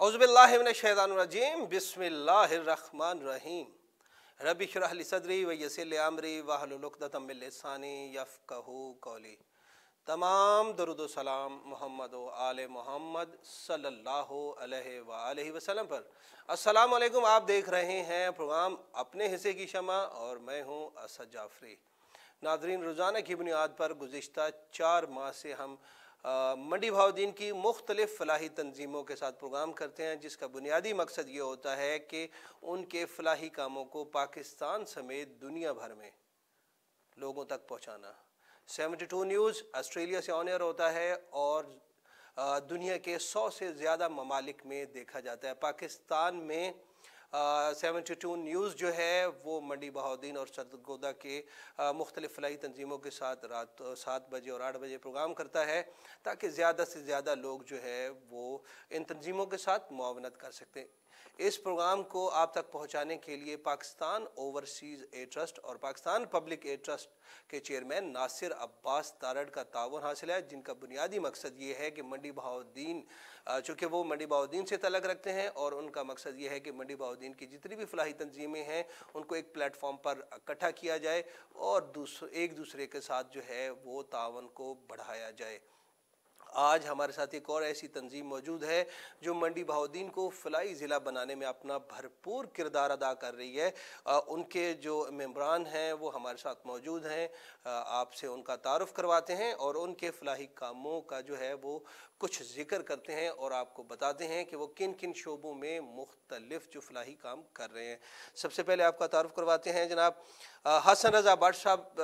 औज़ुबिल्लाहि मिनश्शैतानिर्रजीम बिस्मिल्लाहिर्रहमानिर्रहीम रब्बि इश्रह ली सदरी व यस्सिर ली अमरी वहलुल उक़दतम मिन लिसानी यफ़क़हू क़ौली। तमाम दरूद व सलाम मोहम्मद व आले मोहम्मद सल्लल्लाहु अलैहि व आलिहि वसल्लम पर। अस्सलाम वालेकुम। आप देख रहे हैं प्रोग्राम अपने हिस्से की शमा और मैं हूँ असद जाफरी। नाज़रीन, रोज़ाना की बुनियाद पर गुज़िश्ता 4 माह से हम मंडी भाउद्दीन की मुख्तलिफ़ फ़लाही तंजीमों के साथ प्रोग्राम करते हैं, जिसका बुनियादी मकसद ये होता है कि उनके फ़लाही कामों को पाकिस्तान समेत दुनिया भर में लोगों तक पहुँचाना। 72 न्यूज़ ऑस्ट्रेलिया से ऑन एयर होता है और दुनिया के 100 से ज़्यादा ममालिक में देखा जाता है। पाकिस्तान में 72 न्यूज़ जो है वो मंडी बहाउद्दीन और सरगोदा के मुख्तलिफ़ फ़लाही तंजीमों के साथ रात 7 बजे और 8 बजे प्रोग्राम करता है, ताकि ज़्यादा से ज़्यादा लोग जो है वो इन तंजीमों के साथ मुआवनत कर सकते हैं। इस प्रोग्राम को आप तक पहुंचाने के लिए पाकिस्तान ओवरसीज़ एड ट्रस्ट और पाकिस्तान पब्लिक एड ट्रस्ट के चेयरमैन नासिर अब्बास तारड़ का ताउन हासिल है, जिनका बुनियादी मकसद ये है कि मंडी बहाउद्दीन, चूँकि वो मंडी बहाउद्दीन से तल्लुक़ रखते हैं और उनका मकसद ये है कि मंडी बहाउद्दीन की जितनी भी फ़लाही तंजीमें हैं उनको एक प्लेटफॉर्म पर इकट्ठा किया जाए और एक दूसरे के साथ जो है वो ताउन को बढ़ाया जाए। आज हमारे साथ एक और ऐसी तंजीम मौजूद है जो मंडी बहाउद्दीन को फ़लाही ज़िला बनाने में अपना भरपूर किरदार अदा कर रही है। उनके जो मेंबरान हैं वो हमारे साथ मौजूद हैं। आपसे उनका तारुफ़ करवाते हैं और उनके फ़लाही कामों का जो है वो कुछ ज़िक्र करते हैं और आपको बताते हैं कि वो किन किन शोबों में मुख्तलिफ़ जो फ़लाही काम कर रहे हैं। सबसे पहले आपका तारुफ़ करवाते हैं जनाब हसन रज़ा भट्ट साहब,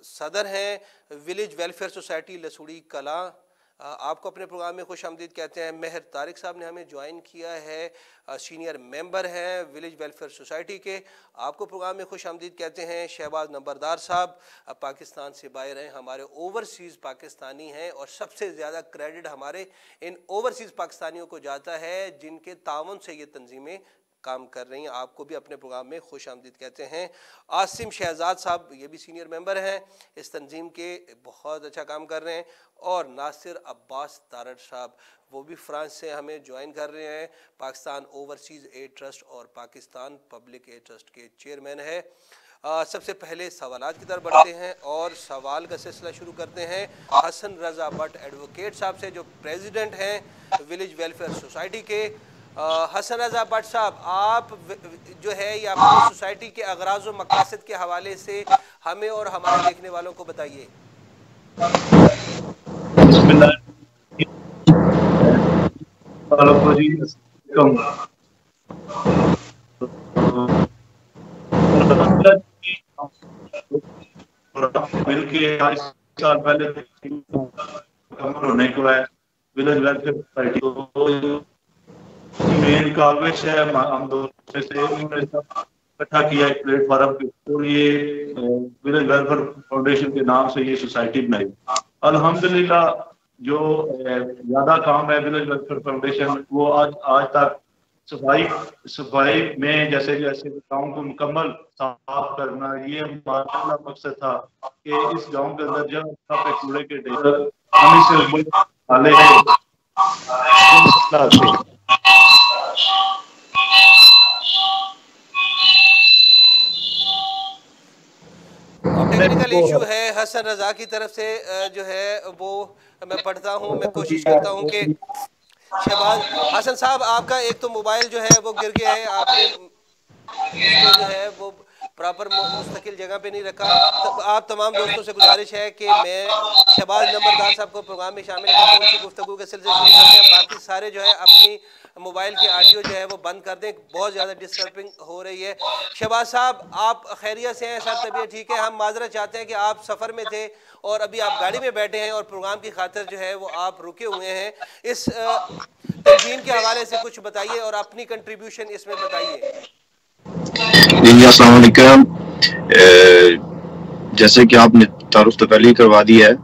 सदर हैं विलेज वेलफेयर सोसाइटी लसूड़ी कला। आपको अपने प्रोग्राम में खुश आमदीद कहते हैं। मेहर तारिक साहब ने हमें ज्वाइन किया है, सीनियर मेंबर हैं विलेज वेलफेयर सोसाइटी के। आपको प्रोग्राम में खुश आमदीद कहते हैं। शहबाज नंबरदार साहब पाकिस्तान से बाहर हैं, हमारे ओवरसीज़ पाकिस्तानी हैं और सबसे ज़्यादा क्रेडिट हमारे इन ओवरसीज़ पाकिस्तानियों को जाता है जिनके ताउन से ये तंजीमें काम कर रही हैं। आपको भी अपने प्रोग्राम में खुश आमदीद कहते हैं। आसिम शहजाद साहब ये भी सीनियर मेंबर हैं इस तंजीम के, बहुत अच्छा काम कर रहे हैं। और नासिर अब्बास तारड़ साहब वो भी फ्रांस से हमें ज्वाइन कर रहे हैं, पाकिस्तान ओवरसीज़ एड ट्रस्ट और पाकिस्तान पब्लिक एड ट्रस्ट के चेयरमैन है। सबसे पहले सवालात की तरफ बढ़ते हैं और सवाल का सिलसिला शुरू करते हैं हसन रज़ा भट्ट एडवोकेट साहब से, जो प्रेसिडेंट हैं विलेज वेलफेयर सोसाइटी के। हसन रज़ा भट्ट साहब, आप जो है ये अपनी सोसाइटी के अगराज़ व मकासद के हवाले से हमें और हमारे देखने वालों को बताइए। बिल के 4 साल पहले होने को है विलेज वेलफेयर सोसाइटी को मेन कागज है, हम दोनों से इकट्ठा किया एक प्लेटफॉर्म पे और ये विलेज वेलफेयर फाउंडेशन के नाम से ये सोसाइटी बनाई। अल्हम्दुलिल्लाह जो ज्यादा काम है विलेज वेलफेयर फाउंडेशन वो आज तक सफाई में जैसे जैसे गाँव को मुकम्मल साफ करना, ये हमारा पहला मकसद था कि इस गाँव के अंदर जब पे कूड़े के ढेर से डाले हैं। टेक्निकल इशू है हसन रज़ा की तरफ से, जो है वो मैं पढ़ता हूँ, मैं कोशिश करता हूँ कि शहबाज हसन साहब आपका एक तो मोबाइल जो है वो गिर गया है, आपने उसको जो है वो प्रॉपर मुस्तकिल जगह पे नहीं रखा। तब आप तमाम दोस्तों से गुजारिश है कि मैं शहबाज नंबरदार साहब को प्रोग्राम में शामिल करता हूँ, उनकी गुफ्तगू के सिलसिले शुरू करते हैं। बाकी सारे जो है अपनी मोबाइल की ऑडियो जो है वो बंद कर दें, बहुत ज़्यादा डिस्टर्बिंग हो रही है। शहबाज साहब, आप खैरियत से हैं? सर तबीयत ठीक है? हम माजरत चाहते हैं कि आप सफ़र में थे और अभी आप गाड़ी में बैठे हैं और प्रोग्राम की खातिर जो है वो आप रुके हुए हैं। इस तंजीम के हवाले से कुछ बताइए और अपनी कंट्रीब्यूशन इसमें बताइए। जी अस्सलाम वालेकुम। जैसे कि आपने तारुफ तो पहले ही करवा दिया है,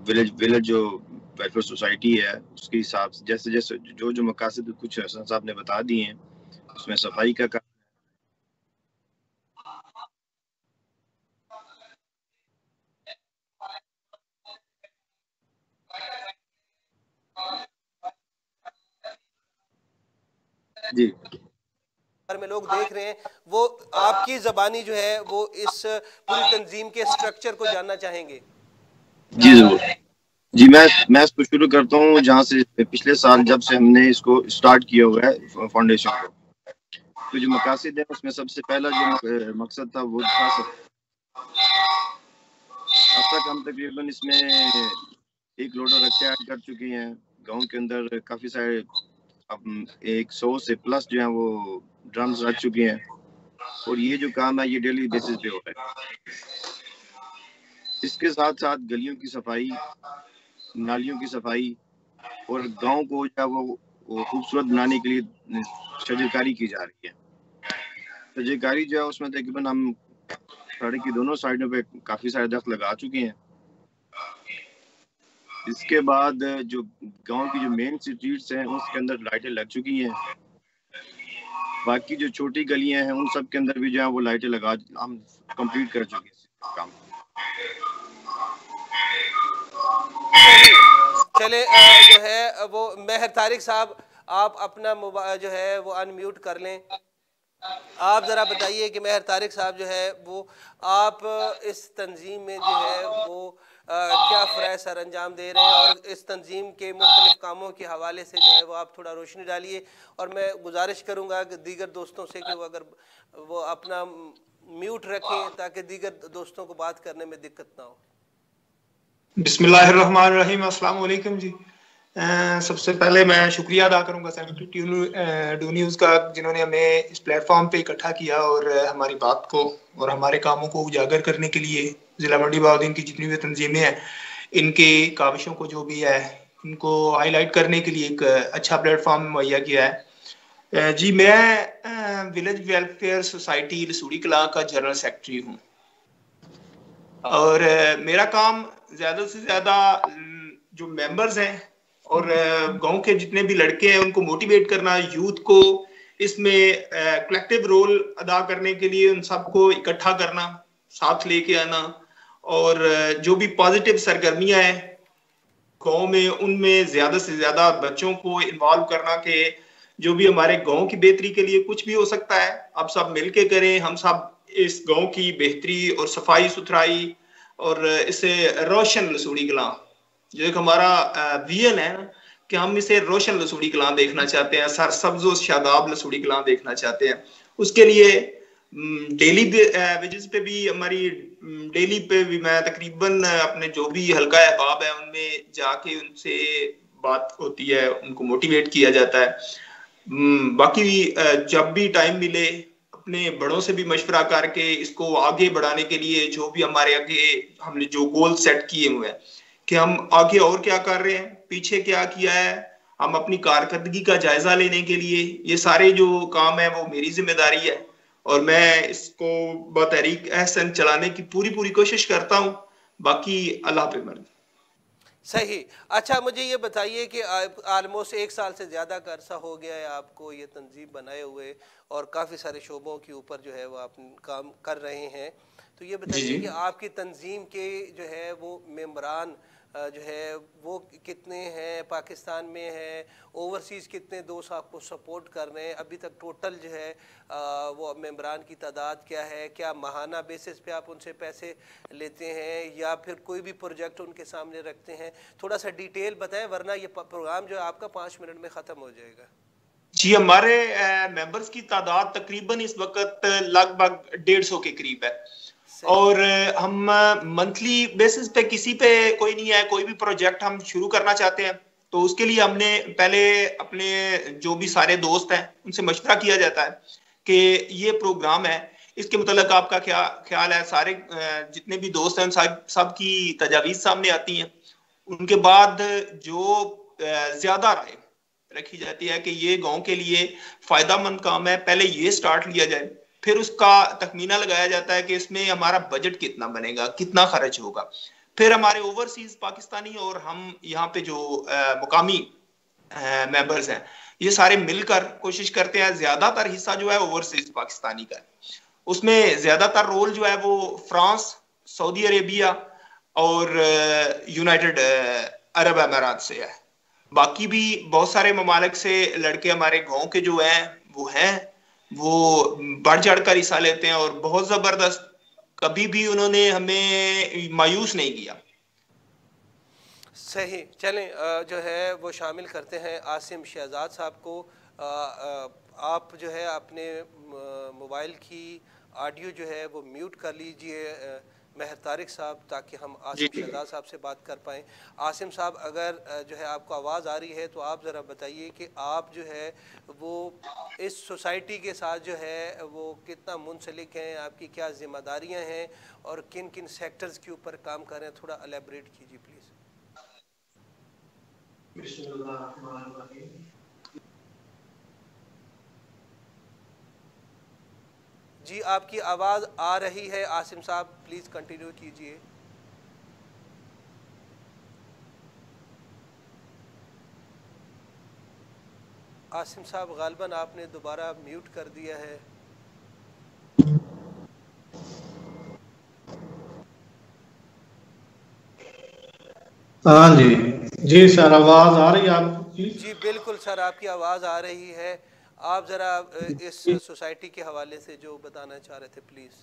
विलेज जो वेलफेयर सोसाइटी है उसके हिसाब से जैसे जैसे जो मकासद कुछ हसन साहब ने बता दिए हैं, उसमें सफाई का काम जी में लोग देख रहे हैं वो आपकी ज़बानी जो है वो इस पूरी तंजीम के स्ट्रक्चर को जानना चाहेंगे। जी जरूर। जी मैं इसको शुरू करता हूँ जहाँ से पिछले साल जब से हमने इसको स्टार्ट किया हुआ है फाउंडेशन को। तो जो मकासद है उसमें सबसे पहला जो मकसद था वो था अब तक हम तकरीबन इसमें एक लोडर रक्षा ऐड कर चुके हैं। गांव के अंदर काफ़ी सारे अब 100 से प्लस जो है वो ड्रम्स रख चुके हैं और ये जो काम है ये डेली बेसिस पे हो रहा है। इसके साथ साथ गलियों की सफाई, नालियों की सफाई और गांव को जो है वो खूबसूरत बनाने के लिए शजरकारी की जा रही है। शजरकारी जो है उसमें तकरीबन हम सड़क की दोनों साइडों पे काफ़ी सारे दरख्त लगा चुके हैं। इसके बाद जो गांव की जो मेन स्ट्रीट्स हैं उसके अंदर लाइटें लग चुकी हैं। बाकी जो छोटी गलियां हैं उन सब के अंदर भी जो है वो लाइटें लगा हम कंप्लीट कर चुके हैं काम। चले जो है वो मेहर तारिक साहब, आप अपना मोबाइल जो है वो अनम्यूट कर लें। आप ज़रा बताइए कि मेहर तारिक साहब जो है वो आप इस तंजीम में जो है वो क्या फ़राइज़ सर अंजाम दे रहे हैं और इस तंजीम के मुख्तलिफ़ कामों के हवाले से जो है वो आप थोड़ा रोशनी डालिए। और मैं गुजारिश करूँगा कि दीगर दोस्तों से कि वो अगर वो अपना म्यूट रखें ताकि दीगर दोस्तों को बात करने में दिक्कत ना हो। बिस्मिल्लाहिर्रहमानिर्रहीम, अस्सलाम वालेकुम जी। सबसे पहले मैं शुक्रिया अदा करूंगा 72 न्यूज़ का जिन्होंने हमें इस प्लेटफॉर्म पे इकट्ठा किया और हमारी बात को और हमारे कामों को उजागर करने के लिए ज़िला मंडी बहाउद्दीन की जितनी भी तंजीमें हैं इनके काविशों को जो भी है इनको हाईलाइट करने के लिए एक अच्छा प्लेटफॉर्म मुहैया किया है। जी मैं विलेज वेलफेयर सोसाइटी लसूड़ी कलां का जनरल सेक्रेटरी हूँ और मेरा काम ज़्यादा से ज़्यादा जो मेंबर्स हैं और गांव के जितने भी लड़के हैं उनको मोटिवेट करना, यूथ को इसमें कलेक्टिव रोल अदा करने के लिए उन सबको इकट्ठा करना, साथ लेके आना और जो भी पॉजिटिव सरगर्मियां हैं गांव में उनमें ज्यादा से ज्यादा बच्चों को इन्वॉल्व करना के जो भी हमारे गांव की बेहतरी के लिए कुछ भी हो सकता है आप सब मिलके करें। हम सब इस गांव की बेहतरी और सफाई सुथराई और इसे रोशन लसूड़ी कलां जो एक हमारा विजन है ना कि हम इसे रोशन लसूड़ी कलां देखना चाहते हैं, सरसब्ज और शादाब लसूड़ी कलां देखना चाहते हैं। उसके लिए डेली विजिट्स पे भी हमारी डेली पे भी मैं तकरीबन अपने जो भी हल्का अहबाब है उनमें जाके उनसे बात होती है, उनको मोटिवेट किया जाता है। बाकी जब भी टाइम मिले अपने बड़ों से भी मशवरा करके इसको आगे बढ़ाने के लिए जो भी हमारे आगे हमने जो गोल सेट किए हुए हैं कि हम आगे और क्या कर रहे हैं, पीछे क्या किया है, हम अपनी कारकर्दगी का जायजा लेने के लिए ये सारे जो काम है वो मेरी जिम्मेदारी है और मैं इसको बतहरीक एहसन चलाने की पूरी कोशिश करता हूँ। बाकी अल्लाह पे मर्जी। सही। अच्छा मुझे ये बताइए कि आलमोस्ट 1 साल से ज़्यादा का अरसा हो गया है आपको ये तंजीम बनाए हुए और काफ़ी सारे शोबों के ऊपर जो है वो आप काम कर रहे हैं। तो ये बताइए कि आपकी तंजीम के जो है वो मेंबरान जो है वो कितने हैं, पाकिस्तान में हैं, ओवरसीज़ कितने दोस्त आपको सपोर्ट कर रहे हैं, अभी तक टोटल जो है वो मेंबरान की तादाद क्या है, क्या माहाना बेसिस पे आप उनसे पैसे लेते हैं या फिर कोई भी प्रोजेक्ट उनके सामने रखते हैं, थोड़ा सा डिटेल बताएं वरना ये प्रोग्राम जो है आपका 5 मिनट में ख़त्म हो जाएगा। जी हमारे मेंबर्स की तादाद तकरीबन इस वक्त लगभग 150 के करीब है और हम मंथली बेसिस पे किसी पे कोई नहीं है, कोई भी प्रोजेक्ट हम शुरू करना चाहते हैं तो उसके लिए हमने पहले अपने जो भी सारे दोस्त हैं उनसे मशवरा किया जाता है कि ये प्रोग्राम है इसके मुतालिक आपका क्या ख्याल है। सारे जितने भी दोस्त हैं सब की तजावीज़ सामने आती हैं। उनके बाद जो ज्यादा राय रखी जाती है कि ये गांव के लिए फायदामंद काम है, पहले ये स्टार्ट लिया जाए, फिर उसका तखमीना लगाया जाता है कि इसमें हमारा बजट कितना बनेगा, कितना खर्च होगा। फिर हमारे ओवरसीज पाकिस्तानी और हम यहाँ पे जो मुकामी मेंबर्स हैं ये सारे मिलकर कोशिश करते हैं। ज्यादातर हिस्सा जो है ओवरसीज पाकिस्तानी का है, उसमें ज्यादातर रोल जो है वो फ्रांस, सऊदी अरेबिया और यूनाइटेड अरब अमारात से है। बाकी भी बहुत सारे ममालिक से लड़के हमारे गांव के जो हैं वो हैं, वो बढ़ चढ़ कर हिस्सा लेते हैं और बहुत जबरदस्त, कभी भी उन्होंने हमें मायूस नहीं किया। सही, चलें जो है वो शामिल करते हैं आसिम शहजाद साहब को। आप जो है अपने मोबाइल की ऑडियो जो है वो म्यूट कर लीजिए महर तारिक साहब, ताकि हम आसिम शहजाद साहब से बात कर पाएँ। आसिम साहब, अगर जो है आपको आवाज़ आ रही है तो आप ज़रा बताइए कि आप जो है वो इस सोसाइटी के साथ जो है वो कितना मुंसलिक हैं, आपकी क्या ज़िम्मेदारियाँ हैं और किन किन सेक्टर्स के ऊपर काम कर रहे हैं, थोड़ा एलेबरेट कीजिए प्लीज़। जी, आपकी आवाज़ आ रही है आसिम साहब, प्लीज़ कंटिन्यू कीजिए। आसिम साहब, गालिबन आपने दोबारा म्यूट कर दिया है। हाँ जी, जी सर, आवाज़ आ रही है आपकी? जी बिल्कुल सर, आपकी आवाज़ आ रही है। आप ज़रा इस सोसाइटी के हवाले से जो बताना चाह रहे थे प्लीज़।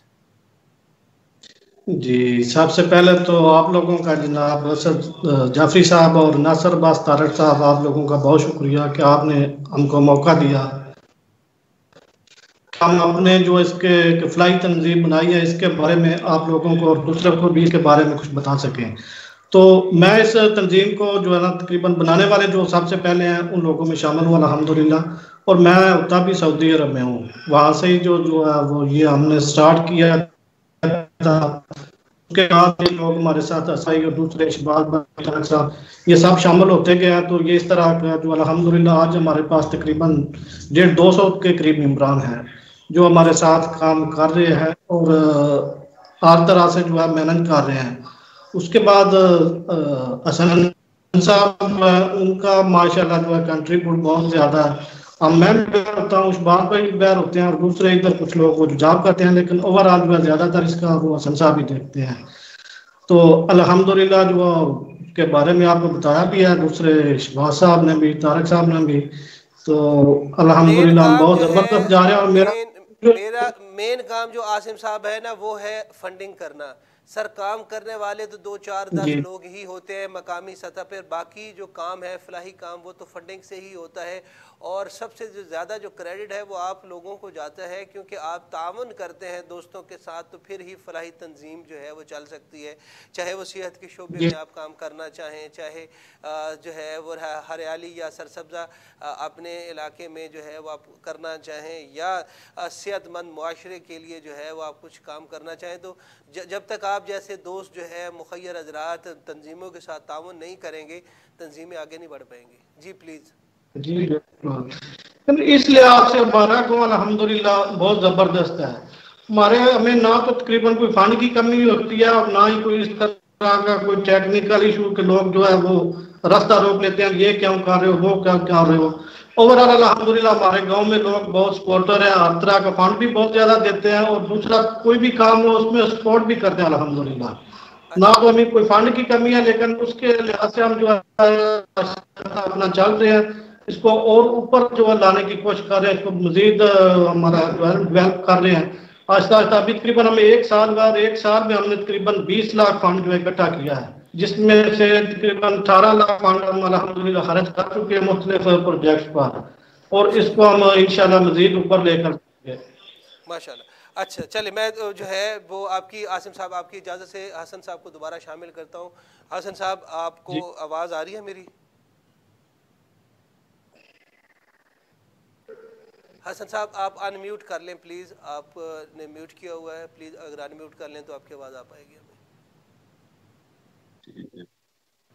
जी, सबसे पहले तो आप लोगों का जनाब असद जाफरी साहब और नासर अब्बास तारक साहब, आप लोगों का बहुत शुक्रिया कि आपने हमको मौका दिया। हम अपने जो इसके फ्लाई तंजीम बनाई है इसके बारे में आप लोगों को और दूसरों को भी इसके बारे में कुछ बता सकें। तो मैं इस तंजीम को जो है ना तकरीबन बनाने वाले जो सबसे पहले हैं उन लोगों में शामिल हुआ अल्हम्दुलिल्लाह, और मैं होता भी सऊदी अरब में हूँ। वहाँ से ही जो है वो ये हमने स्टार्ट किया था। उसके बाद ये लोग हमारे साथ असाई और दूसरे शबाज साहब ये सब शामिल होते गए हैं। तो ये इस तरह का जो अल्हम्दुलिल्लाह आज हमारे पास तकरीबन 150 के करीब मेंबरान हैं जो हमारे साथ काम कर रहे हैं और हर तरह से जो है मैनेज कर रहे हैं। उसके बाद हसन साहब उनका माशाल्लाह जो है कंट्रीब्यूट बहुत ज़्यादा है। अब मैं भी बैर होता हूँ, उस बात पर भी बैर होते हैं और दूसरे इधर कुछ लोग वो जॉब करते हैं, लेकिन ओवरऑल जो है ज़्यादातर इसका वो हसन साहब ही देखते हैं। तो अल्हम्दुलिल्लाह जो के बारे में आपको बताया भी है, दूसरे शहबाज साहब ने भी, तारक साहब ने भी। तो अल्हम्दुलिल्लाह हम बहुत ज़बरदस्त जा रहे हैं। और मेरा मेन काम जो आसिम साहब है ना वो है फंडिंग करना। सर, काम करने वाले तो 2 4 10 लोग ही होते हैं मकामी सतह पर, बाकी जो काम है फलाही काम वो तो फंडिंग से ही होता है। और सबसे जो ज़्यादा जो क्रेडिट है वो आप लोगों को जाता है, क्योंकि आप ताउन करते हैं दोस्तों के साथ, तो फिर ही फलाही तंजीम जो है वो चल सकती है। चाहे वो सेहत के शोबे में आप काम करना चाहें, चाहे जो है वो हरियाली या सरसब्जा अपने इलाके में जो है वो आप करना चाहें, या सेहतमंद मुआशरे के लिए जो है वो आप कुछ काम करना चाहें। तो जब तक आप जैसे दोस्त जो है मुखय्यर हजरात तंजीमों के साथ ताउन नहीं करेंगे, तंजीमें आगे नहीं बढ़ पाएंगी। जी प्लीज़। जी बिल्कुल, इस लिहाज से हमारा गाँव अल्हम्दुलिल्लाह बहुत ज़बरदस्त है। हमारे हमें ना तो तकरीबन कोई फंड की कमी होती है और ना ही कोई इस तरह का कोई टेक्निकल इशू के लोग जो है वो रास्ता रोक लेते हैं, ये क्यों कर रहे हो, वो क्या कर रहे हो। ओवरऑल अल्हम्दुलिल्लाह हमारे गांव में लोग बहुत सपोर्टर हैं, हर तरह का फंड भी बहुत ज्यादा देते हैं और दूसरा कोई भी काम हो उसमें सपोर्ट भी करते हैं अल्हम्दुलिल्लाह। ना तो हमें कोई फंड की कमी है, लेकिन उसके लिहाज से हम जो है अपना चल रहे हैं, इसको और ऊपर जो है लाने की कोशिश कर रहे हैं, इसको मजीद हमारा डेवलप कर रहे हैं आहिस्ता आहिस्ता। अभी तकरीबन हमें एक साल में हमने तकरीबन 20 लाख फंड जो है इकट्ठा किया है, जिसमें से तकरीबन 18 लाख फंड हम अल्हम्दुलिल्लाह खर्च कर चुके हैं मुख्तलिफ प्रोजेक्ट पर, और इसको हम इंशाल्लाह मजीद ऊपर लेकर माशाल्लाह। अच्छा चलिए, मैं जो है वो आपकी आसिम साहब आपकी इजाज़त से हसन साहब को दोबारा शामिल करता हूँ। हसन साहब, आपको आवाज़ आ रही है मेरी? हसन साहब, आप अनम्यूट कर लें प्लीज़, आपने म्यूट किया हुआ है, प्लीज़ अगर अनम्यूट कर लें तो आपकी आवाज़ आ पाएगी हमें।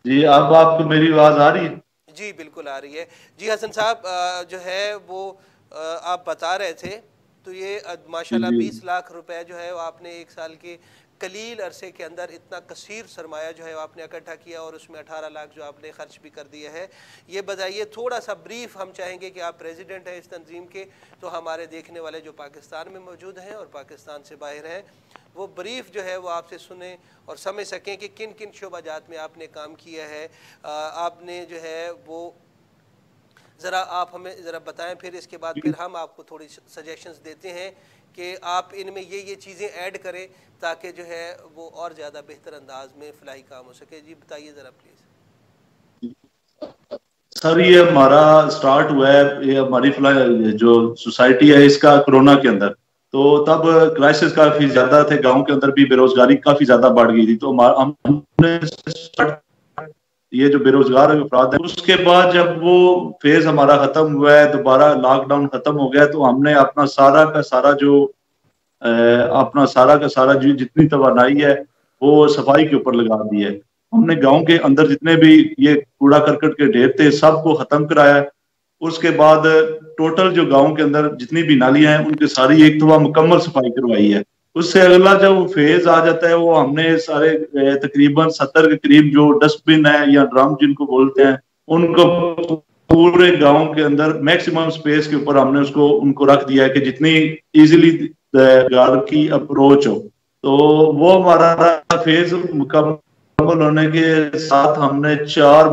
जी, अब आपको मेरी आवाज़ आ रही है? जी बिल्कुल आ रही है। जी हसन साहब, जो है वो आप बता रहे थे, तो ये माशाल्लाह 20 लाख रुपए जो है वो आपने एक साल के कलील अरसे के अंदर इतना कसीर सरमाया जो है आपने इकट्ठा किया, और उसमें 18 लाख जो आपने खर्च भी कर दिया है। ये बताइए, थोड़ा सा ब्रीफ हम चाहेंगे कि आप प्रेसिडेंट हैं इस तंजीम के, तो हमारे देखने वाले जो पाकिस्तान में मौजूद हैं और पाकिस्तान से बाहर हैं वो ब्रीफ जो है वो आपसे सुने और समझ सकें कि किन किन शोबाजात में आपने काम किया है। आपने जो है वो ज़रा आप हमें ज़रा बताएं, फिर इसके बाद फिर हम आपको थोड़ी सजेशंस देते हैं कि आप इनमें ये चीज़ें ऐड करें ताकि जो है वो और ज़्यादा बेहतर अंदाज में फलाही काम हो सके। जी बताइए ज़रा प्लीज़। सर ये हमारा स्टार्ट हुआ है, ये हमारी जो सोसाइटी है इसका कोरोना के अंदर, तो तब क्राइसिस काफी ज्यादा थे, गांव के अंदर भी बेरोजगारी काफी ज्यादा बढ़ गई थी। तो हमने ये जो बेरोजगार अफराद है, उसके बाद जब वो फेज हमारा खत्म हुआ है, दोबारा लॉकडाउन खत्म हो गया, तो हमने अपना सारा का सारा जो जितनी तवानाई है वो सफाई के ऊपर लगा दी है। हमने गांव के अंदर जितने भी ये कूड़ा करकट के ढेर थे सबको खत्म कराया। उसके बाद टोटल जो गांव के अंदर जितनी भी नालियां हैं उनकी सारी एक दफा मुकम्मल सफाई करवाई है। उससे अगला जब फेज आ जाता है वो हमने सारे तकरीबन 70 के करीब जो डस्टबिन है या ड्रम जिनको बोलते हैं, उनको पूरे गांव के अंदर मैक्सिमम स्पेस के ऊपर हमने उनको रख दिया है कि जितनी इजीली गार्ड की अप्रोच हो। तो वो हमारा फेज मुकम्मल होने के साथ हमने 4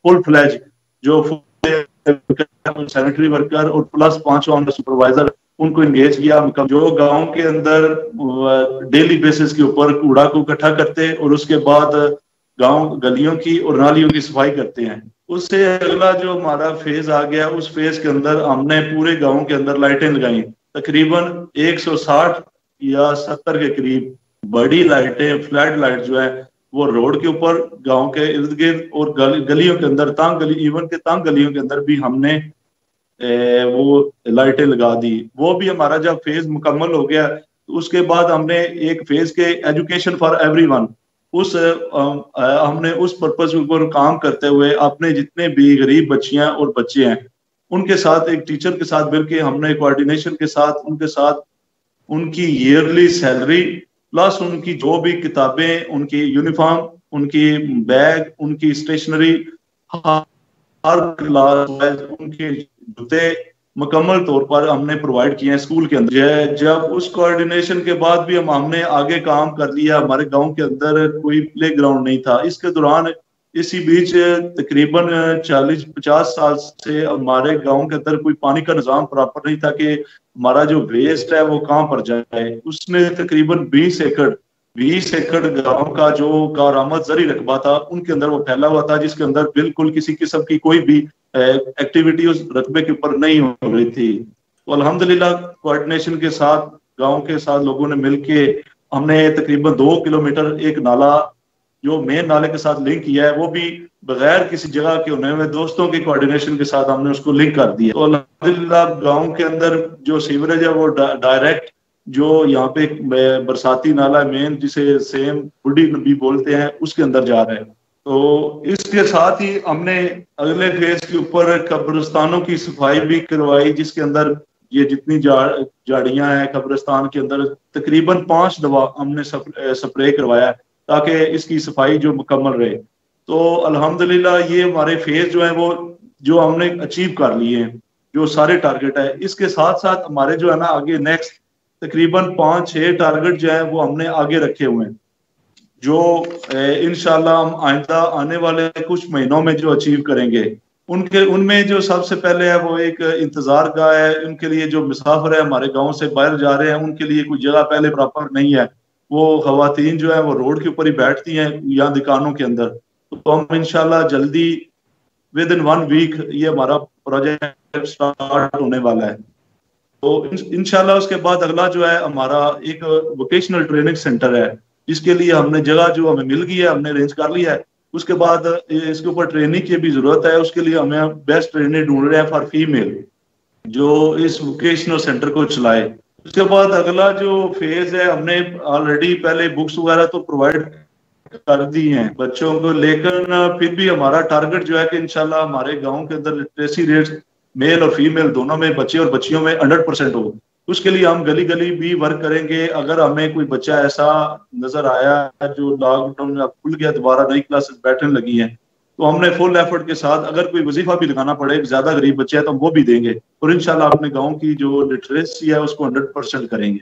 फुल फ्लैज जो सैनिटरी वर्कर और प्लस 5 ऑन सुपरवाइजर उनको एंगेज किया, जो गांव के अंदर डेली बेसिस के ऊपर कूड़ा को इकट्ठा करते और उसके बाद गांव गलियों की और नालियों की सफाई करते हैं। उससे अगला जो हमारा फेज आ गया, उस फेज के अंदर हमने पूरे गांव के अंदर लाइटें लगाई, तकरीबन 160 या 70 के करीब बड़ी लाइटें, फ्लैड लाइट जो है वो रोड के ऊपर, गांव के इर्द गिर्द और गलियों के अंदर, तंग गलियों के अंदर भी हमने वो लाइटें लगा दी। वो भी हमारा जब फेज मुकम्मल हो गया तो उसके बाद हमने एक फेज के एजुकेशन फॉर एवरीवन हमने उस पर्पज के ऊपर काम करते हुए अपने जितने भी गरीब बच्चियां और बच्चे हैं उनके साथ एक टीचर के साथ मिलकर हमने कोऑर्डिनेशन के साथ उनके साथ उनकी ईयरली सैलरी प्लस उनकी जो भी किताबें, उनकी यूनिफॉर्म, उनकी बैग, उनकी स्टेशनरी, हर क्लास वाइज उनके जूते मुकम्मल तौर पर हमने प्रोवाइड किए हैं स्कूल के अंदर। जब उस कोऑर्डिनेशन के बाद भी हमने आगे काम कर लिया, हमारे गांव के अंदर कोई प्ले ग्राउंड नहीं था। इसके दौरान इसी बीच तकरीबन 40-50 साल से हमारे गांव के अंदर कोई पानी का निजाम प्रॉपर नहीं था कि हमारा जो वेस्ट है वो कहाँ पर जाए। उसने तकरीबन 20 एकड़ गांव का जो कारामद जरी रकबा था उनके अंदर वो फैला हुआ था, जिसके अंदर बिल्कुल किसी किस्म की कोई भी एक्टिविटी उस रकबे के ऊपर नहीं हो रही थी। तो अल्हम्दुलिल्लाह कोऑर्डिनेशन के साथ गांव के साथ लोगों ने मिलके हमने तकरीबन 2 किलोमीटर एक नाला जो मेन नाले के साथ लिंक किया है, वो भी बगैर किसी जगह के होने हुए दोस्तों के कोऑर्डिनेशन के साथ हमने उसको लिंक कर दिया। तो अल्हम्दुलिल्लाह गांव के अंदर जो सीवरेज है वो डायरेक्ट जो यहाँ पे बरसाती नाला मेन जिसे सेम बुढ़ी भी बोलते हैं उसके अंदर जा रहे हैं। तो इसके साथ ही हमने अगले फेज के ऊपर कब्रिस्तानों की सफाई भी करवाई, जिसके अंदर ये जितनी झाड़ियां हैं कब्रिस्तान के अंदर तकरीबन 5 दफा हमने स्प्रे करवाया ताकि इसकी सफाई जो मुकम्मल रहे। तो अल्हम्दुलिल्लाह ये हमारे फेज जो है वो जो हमने अचीव कर लिए हैं, जो सारे टारगेट है। इसके साथ साथ हमारे जो है ना आगे नेक्स्ट तकरीबन 5-6 टारगेट जो है वो हमने आगे रखे हुए हैं, जो इंशाल्लाह हम आइंदा आने वाले कुछ महीनों में जो अचीव करेंगे। उनमें जो सबसे पहले है वो एक इंतजार गाह है। उनके लिए जो मुसाफिर है हमारे गांव से बाहर जा रहे हैं उनके लिए कोई जगह पहले प्रॉपर नहीं है, वो खवातीन जो है वो रोड के ऊपर ही बैठती हैं या दुकानों के अंदर। तो हम इंशाल्लाह जल्दी विद इन 1 वीक ये हमारा प्रोजेक्ट स्टार्ट होने वाला है। तो इंशाल्लाह उसके बाद अगला जो है हमारा एक वोकेशनल ट्रेनिंग सेंटर है, जिसके लिए हमने जगह जो हमें मिल गई है, हमने अरेंज कर लिया है। उसके बाद इसके ऊपर ट्रेनिंग की भी जरूरत है, उसके लिए हमें बेस्ट ट्रेनर ढूंढ रहे हैं फॉर फीमेल जो इस वोकेशनल सेंटर को चलाए। उसके बाद अगला जो फेज है, हमने ऑलरेडी पहले बुक्स वगैरह तो प्रोवाइड कर दी हैं बच्चों को, लेकिन फिर भी हमारा टारगेट जो है कि इंशाल्लाह हमारे गांव के अंदर लिटरेसी रेट्स मेल और फीमेल दोनों में, बच्चे और बच्चियों में 100% हो। उसके लिए हम गली गली भी वर्क करेंगे। अगर हमें कोई बच्चा ऐसा नजर आया जो लॉकडाउन में खुल गया, दोबारा नई क्लासेस बैठने लगी हैं, तो हमने फुल एफर्ट के साथ अगर कोई वजीफा भी लगाना पड़े, ज्यादा गरीब बच्चे हैं तो हम वो भी देंगे और इंशाल्लाह अपने गांव की जो लिटरेसी है उसको 100% करेंगे।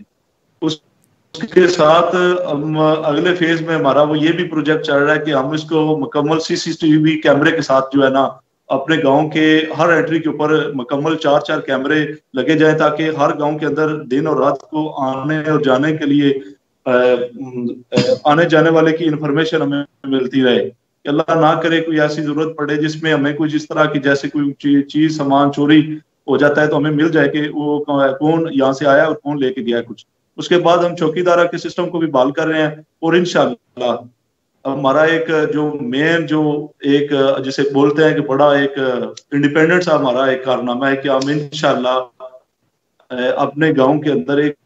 उसके साथ हम अगले फेज में हमारा वो ये भी प्रोजेक्ट चल रहा है कि हम इसको मुकम्मल CCTV कैमरे के साथ जो है ना अपने गांव के हर एंट्री के ऊपर मुकम्मल 4-4 कैमरे लगे जाएं, ताकि हर गांव के अंदर दिन और रात को आने और जाने के लिए आने जाने वाले की इंफॉर्मेशन हमें मिलती रहे। अल्लाह ना करे कोई ऐसी जरूरत पड़े जिसमें हमें कोई जिस तरह की जैसे कोई चीज सामान चोरी हो जाता है तो हमें मिल जाए कि वो कौन यहाँ से आया और कौन लेके गया कुछ। उसके बाद हम चौकीदारा के सिस्टम को भी बहाल कर रहे हैं और इंशाल्लाह हमारा एक जो मेन जो एक जिसे बोलते हैं कि बड़ा एक इंडिपेंडेंट सा हमारा एक कारनामा है कि हम इंशाल्लाह अपने गांव के अंदर एक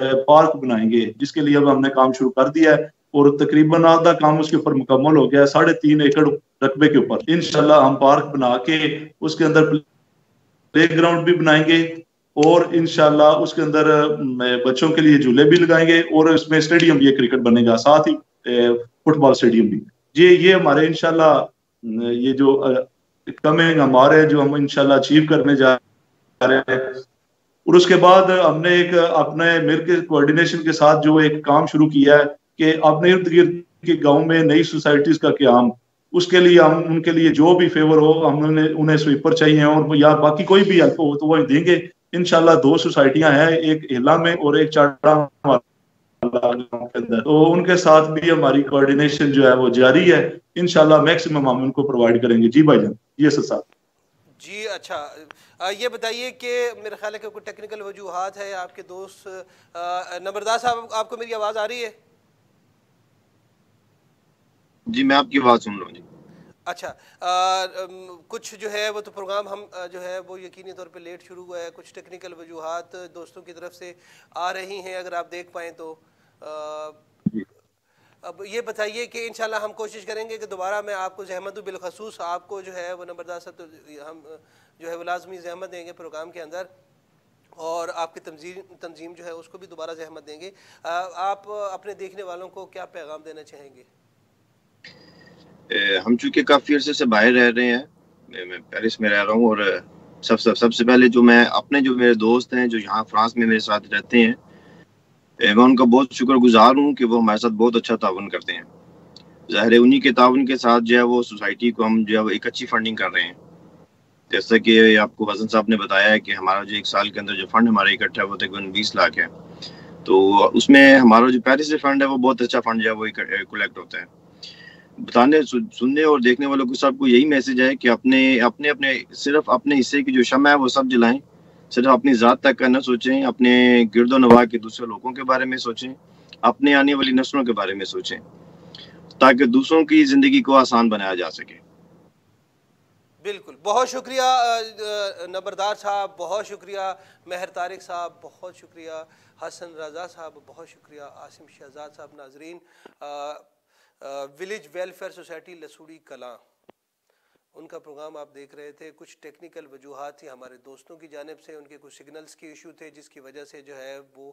पार्क बनाएंगे, जिसके लिए अब हमने काम शुरू कर दिया है और तकरीबन आधा काम उसके ऊपर मुकम्मल हो गया है। 3.5 एकड़ रकबे के ऊपर इंशाल्लाह हम पार्क बना के उसके अंदर प्ले ग्राउंड भी बनाएंगे और इंशाल्लाह उसके अंदर बच्चों के लिए झूले भी लगाएंगे और इसमें स्टेडियम भी क्रिकेट बनेगा, साथ ही फुटबॉल स्टेडियम भी। ये हमारे इंशाल्लाह ये जो कमिंग हमारे जो हम इंशाल्लाह अचीव करने जा रहे हैं। और उसके बाद हमने एक अपने मिल के कोऑर्डिनेशन के साथ जो एक काम शुरू किया है कि अपने इर्द गिर्द के गांव में नई सोसाइटीज का क्याम, उसके लिए हम उनके लिए जो भी फेवर हो हम उन्हें स्वीपर चाहिए और या बाकी कोई भी हेल्प हो तो वो देंगे। इंशाल्लाह 2 सोसाइटियां हैं, एक हिला में और एक चाड़ा के अंदर, तो उनके साथ भी हमारी कोऑर्डिनेशन जो है वो जारी है। इंशाल्लाह मैक्सिमम हम उनको प्रोवाइड करेंगे। जी भाईजान, ये सर जी। अच्छा, ये बताइए कि मेरे ख्याल है कि कोई टेक्निकल वजूहात है आपके दोस्त नंबरदार साहब, आपको मेरी आवाज़ आ रही है? जी मैं आपकी आवाज़ सुन रहा हूँ जी। अच्छा, कुछ जो है वो तो प्रोग्राम हम जो है वो यकीनी तौर पे लेट शुरू हुआ है, कुछ टेक्निकल वजूहात दोस्तों की तरफ से आ रही हैं, अगर आप देख पाएँ तो। अब ये बताइए कि इंशाल्लाह हम कोशिश करेंगे कि दोबारा मैं आपको ज़हमत बिलखसूस आपको जो है वो नंबरदार साहब तो हम जो है वो लाजमी ज़हमत देंगे प्रोग्राम के अंदर, और आपकी तंजीम जो है उसको भी दोबारा ज़हमत देंगे। आप अपने देखने वालों को क्या पैगाम देना चाहेंगे? हम चूँकि काफ़ी अरसे से बाहर रह रहे हैं, मैं पेरिस में रह रहा हूँ, और सबसे पहले जो मैं अपने जो मेरे दोस्त हैं जो यहाँ फ्रांस में मेरे साथ रहते हैं, मैं उनका बहुत शुक्रगुजार हूँ कि वो हमारे साथ बहुत अच्छा ताउन करते हैं। ज़ाहिर है उन्हीं के ताउन के साथ जो है वो सोसाइटी को हम जो है एक अच्छी फंडिंग कर रहे हैं। जैसा कि आपको हसन साहब ने बताया है कि हमारा जो 1 साल के अंदर जो फंड हमारा इकट्ठा है वो तकरीबन 20 लाख है, तो उसमें हमारा जो पेरिस से फंड है वो बहुत अच्छा फंड जो है वो कलेक्ट होता है। बताने सुनने और देखने वालों को सबको यही मैसेज है कि अपने सिर्फ अपने हिस्से की जो शम्मा है वो सब जलाएं, सिर्फ अपनी ज़ात तक का न सोचें, अपने गिरदो नवाह के दूसरे लोगों के बारे में सोचें, अपने आने वाली नस्लों के बारे में सोचें, ताकि दूसरों की ज़िंदगी को आसान बनाया जा सके। बिल्कुल, बहुत शुक्रिया नंबरदार साहब, बहुत शुक्रिया महर तारिक साहब, बहुत शुक्रिया हसन रज़ा साहब, बहुत शुक्रिया आसिम शहजाद साहब। नाजरीन, विलेज वेलफेयर सोसाइटी लसूड़ी कलां, उनका प्रोग्राम आप देख रहे थे। कुछ टेक्निकल वजूहात थी हमारे दोस्तों की जानिब से, उनके कुछ सिग्नल्स के इशू थे जिसकी वजह से जो है वो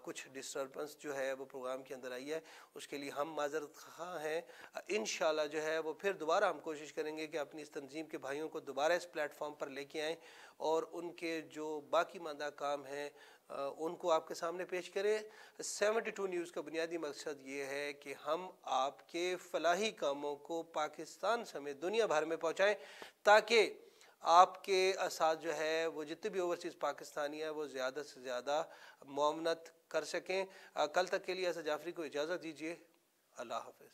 कुछ डिस्टर्बेंस जो है वो प्रोग्राम के अंदर आई है, उसके लिए हम माजरत ख़्वाह हैं। इंशाल्लाह जो है वो फिर दोबारा हम कोशिश करेंगे कि अपनी इस तंजीम के भाइयों को दोबारा इस प्लेटफॉर्म पर लेके आएँ और उनके जो बाकी मांदा काम हैं उनको आपके सामने पेश करें। 72 न्यूज़ का बुनियादी मकसद ये है कि हम आपके फलाही कामों को पाकिस्तान समेत दुनिया भर में पहुँचाएँ, ताकि आपके साथ जो है वो जितने भी ओवरसीज़ पाकिस्तानी हैं वो ज़्यादा से ज़्यादा मुआवनत कर सकें। कल तक के लिए असद जाफरी को इजाज़त दीजिए। अल्लाह हाफ़िज़।